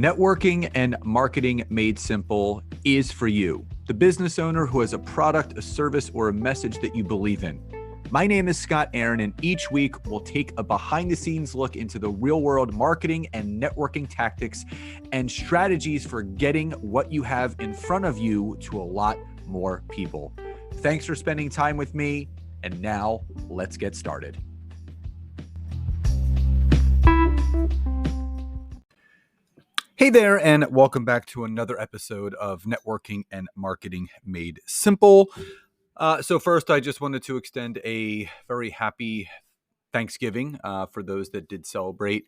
Networking and marketing made simple is for you, the business owner who has a product, a service, or a message that you believe in. My name is Scott Aaron, and each week we'll take a behind-the-scenes look into the real-world marketing and networking tactics and strategies for getting what you have in front of you to a lot more people. Thanks for spending time with me, and now let's get started. Hey there, and welcome back to another episode of Networking and Marketing Made Simple. So first, I just wanted to extend a very happy Thanksgiving for those that did celebrate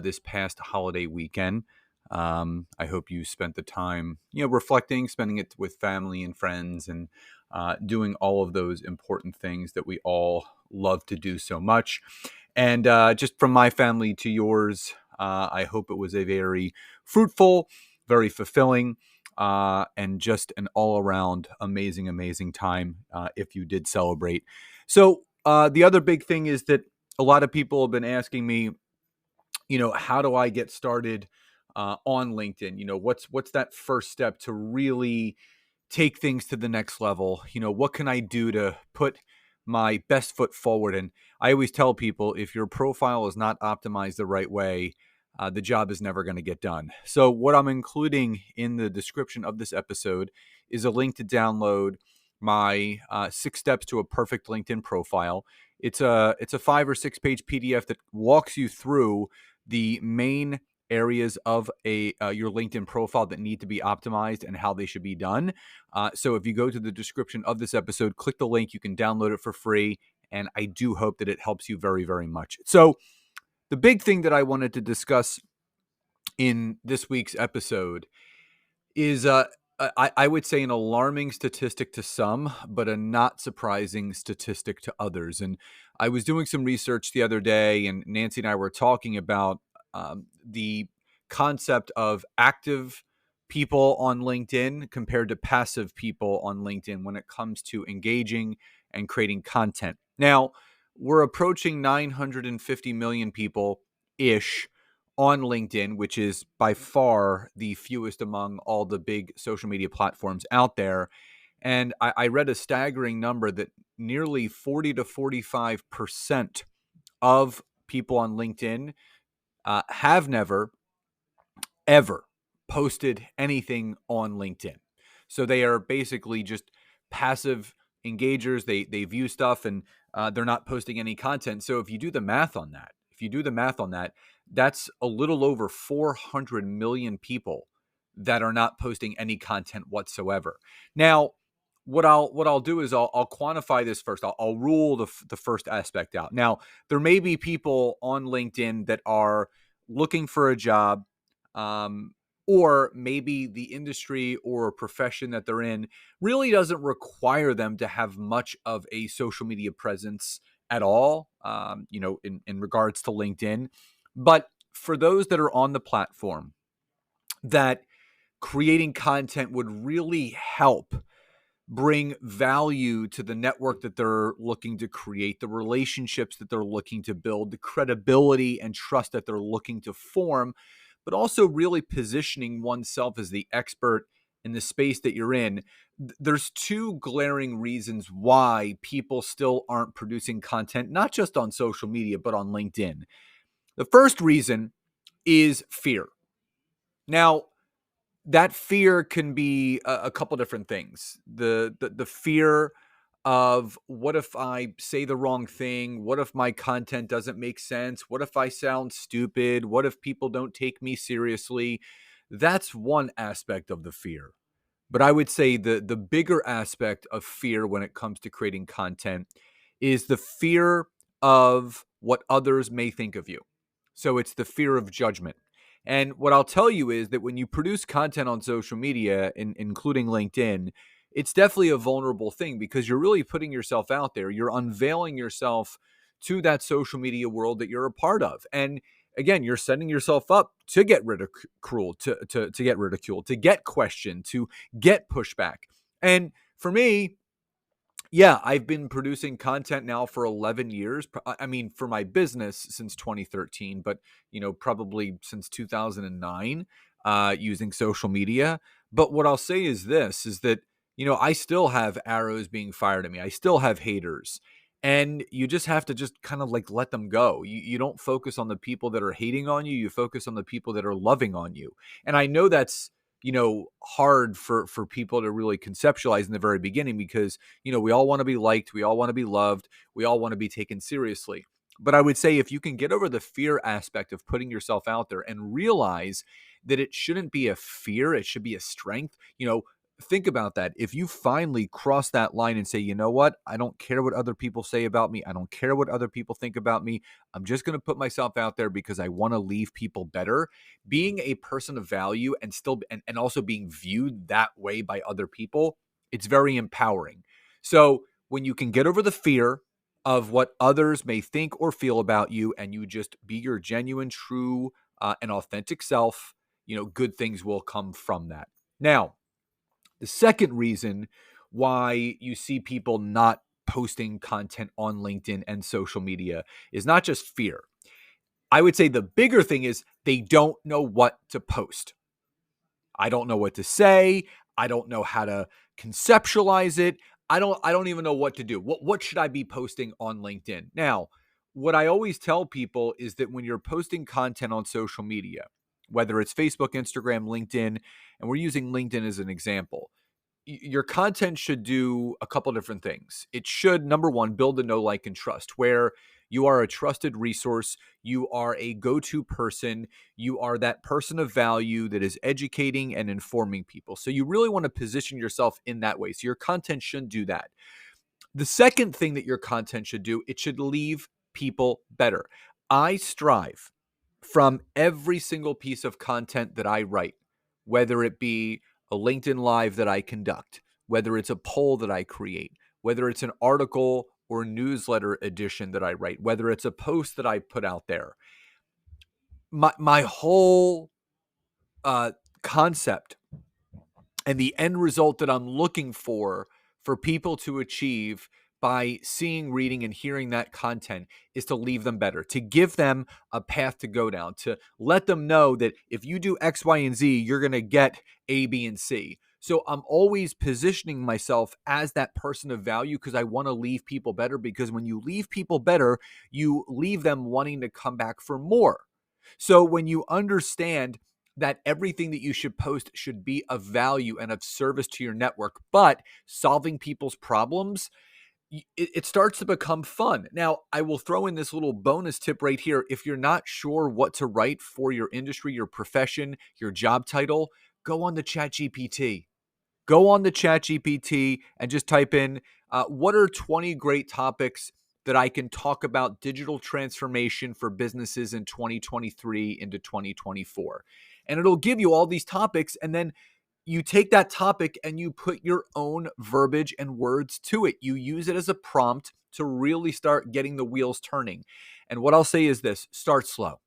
this past holiday weekend. I hope you spent the time, reflecting, spending it with family and friends, and doing all of those important things that we all love to do so much. And just from my family to yours, I hope it was a very fruitful, very fulfilling, and just an all-around amazing time if you did celebrate. So the other big thing is that a lot of people have been asking me, how do I get started on LinkedIn? What's that first step to really take things to the next level? What can I do to put my best foot forward? And I always tell people, if your profile is not optimized the right way, the job is never going to get done. So what I'm including in the description of this episode is a link to download my 6 steps to a perfect LinkedIn profile. It's a 5 or 6 page PDF that walks you through the main areas of your LinkedIn profile that need to be optimized and how they should be done. So if you go to the description of this episode, click the link, you can download it for free. And I do hope that it helps you very, very much. So the big thing that I wanted to discuss in this week's episode is, I would say, an alarming statistic to some, but a not surprising statistic to others. And I was doing some research the other day, and Nancy and I were talking about the concept of active people on LinkedIn compared to passive people on LinkedIn when it comes to engaging and creating content. Now, we're approaching 950 million people-ish on LinkedIn, which is by far the fewest among all the big social media platforms out there. And I read a staggering number that nearly 40 to 45% of people on LinkedIn have never, ever posted anything on LinkedIn. So they are basically just passive engagers. They view stuff and they're not posting any content. So if you do the math on that, that's a little over 400 million people that are not posting any content whatsoever. Now, what I'll do is I'll quantify this first. I'll rule the first aspect out. Now, there may be people on LinkedIn that are looking for a job, or maybe the industry or profession that they're in really doesn't require them to have much of a social media presence at all, in regards to LinkedIn. But for those that are on the platform, that creating content would really help bring value to the network that they're looking to create, the relationships that they're looking to build, the credibility and trust that they're looking to form, but also really positioning oneself as the expert in the space that you're in. There's 2 glaring reasons why people still aren't producing content, not just on social media, but on LinkedIn. The first reason is fear. Now, that fear can be a couple different things. The fear of, what if I say the wrong thing? What if my content doesn't make sense? What if I sound stupid? What if people don't take me seriously? That's one aspect of the fear. But I would say the bigger aspect of fear when it comes to creating content is the fear of what others may think of you. So it's the fear of judgment. And what I'll tell you is that when you produce content on social media, including LinkedIn, it's definitely a vulnerable thing because you're really putting yourself out there. You're unveiling yourself to that social media world that you're a part of. And again, you're setting yourself up to get ridiculed, to get ridiculed, to get questioned, to get pushback. And for me, yeah, I've been producing content now for 11 years. I mean, for my business since 2013, but, probably since 2009. using social media. But what I'll say is this, is that, I still have arrows being fired at me. I still have haters. And you just have to just kind of like let them go. You don't focus on the people that are hating on you. You focus on the people that are loving on you. And I know that's, hard for people to really conceptualize in the very beginning because, we all want to be liked. We all want to be loved. We all want to be taken seriously. But I would say if you can get over the fear aspect of putting yourself out there and realize that it shouldn't be a fear, it should be a strength. Think about that. If you finally cross that line and say, you know what, I don't care what other people say about me. I don't care what other people think about me. I'm just going to put myself out there because I want to leave people better. Being a person of value and still and also being viewed that way by other people, it's very empowering. So when you can get over the fear of what others may think or feel about you and you just be your genuine, true, and authentic self, good things will come from that. Now, the second reason why you see people not posting content on LinkedIn and social media is not just fear. I would say the bigger thing is they don't know what to post. I don't know what to say. I don't know how to conceptualize it. I don't even know what to do. What should I be posting on LinkedIn? Now, what I always tell people is that when you're posting content on social media, whether it's Facebook, Instagram, LinkedIn, and we're using LinkedIn as an example, your content should do a couple different things. It should, number one, build a know, like, and trust, where you are a trusted resource. You are a go-to person. You are that person of value that is educating and informing people. So you really want to position yourself in that way. So your content should do that. The second thing that your content should do, it should leave people better. I strive from every single piece of content that I write, whether it be a LinkedIn Live that I conduct, whether it's a poll that I create, whether it's an article or newsletter edition that I write, whether it's a post that I put out there. My whole concept and the end result that I'm looking for people to achieve by seeing, reading, and hearing that content is to leave them better, to give them a path to go down, to let them know that if you do X, Y, and Z, you're going to get A, B, and C. So I'm always positioning myself as that person of value because I want to leave people better, because when you leave people better, you leave them wanting to come back for more. So when you understand that everything that you should post should be of value and of service to your network, but solving people's problems, it starts to become fun. Now, I will throw in this little bonus tip right here. If you're not sure what to write for your industry, your profession, your job title, go on the ChatGPT. Go on the ChatGPT and just type in, what are 20 great topics that I can talk about digital transformation for businesses in 2023 into 2024. And it'll give you all these topics, and then you take that topic and you put your own verbiage and words to it. You use it as a prompt to really start getting the wheels turning. And what I'll say is this: start slow.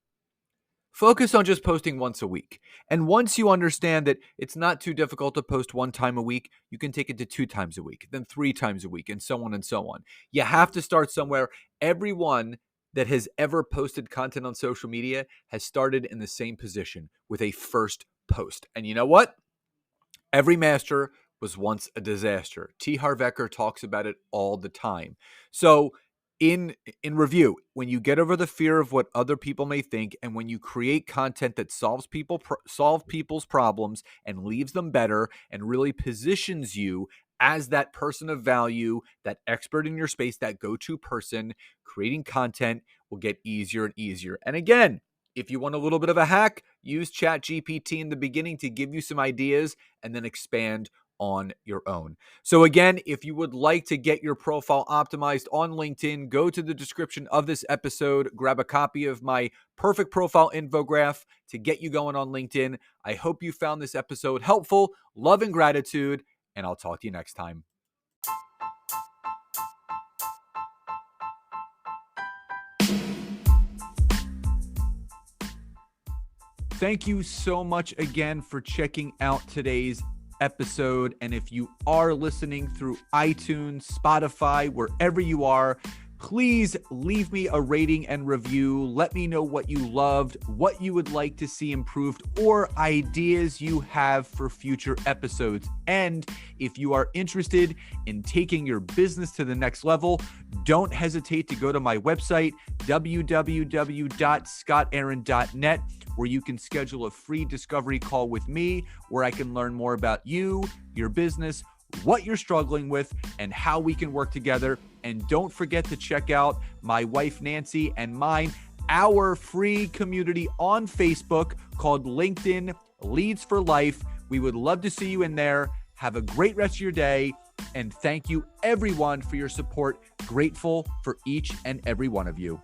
Focus on just posting once a week. And once you understand that it's not too difficult to post one time a week, you can take it to 2 times a week, then 3 times a week, and so on and so on. You have to start somewhere. Everyone that has ever posted content on social media has started in the same position, with a first post. And you know what? Every master was once a disaster. T. Harv Eker talks about it all the time. So in review, when you get over the fear of what other people may think, and when you create content that solve people's problems and leaves them better and really positions you as that person of value, that expert in your space, that go-to person, creating content will get easier and easier. And again, if you want a little bit of a hack, use ChatGPT in the beginning to give you some ideas and then expand on your own. So again, if you would like to get your profile optimized on LinkedIn, go to the description of this episode, grab a copy of my perfect profile infographic to get you going on LinkedIn. I hope you found this episode helpful. Love and gratitude, and I'll talk to you next time. Thank you so much again for checking out today's episode. And if you are listening through iTunes, Spotify, wherever you are, Please leave me a rating and review. Let me know what you loved, what you would like to see improved, or ideas you have for future episodes. And if you are interested in taking your business to the next level, don't hesitate to go to my website, www.scottaaron.net, where you can schedule a free discovery call with me, where I can learn more about you, your business, what you're struggling with, and how we can work together. And don't forget to check out my wife, Nancy, and mine, our free community on Facebook called LinkedIn Leads for Life. We would love to see you in there. Have a great rest of your day. And thank you, everyone, for your support. Grateful for each and every one of you.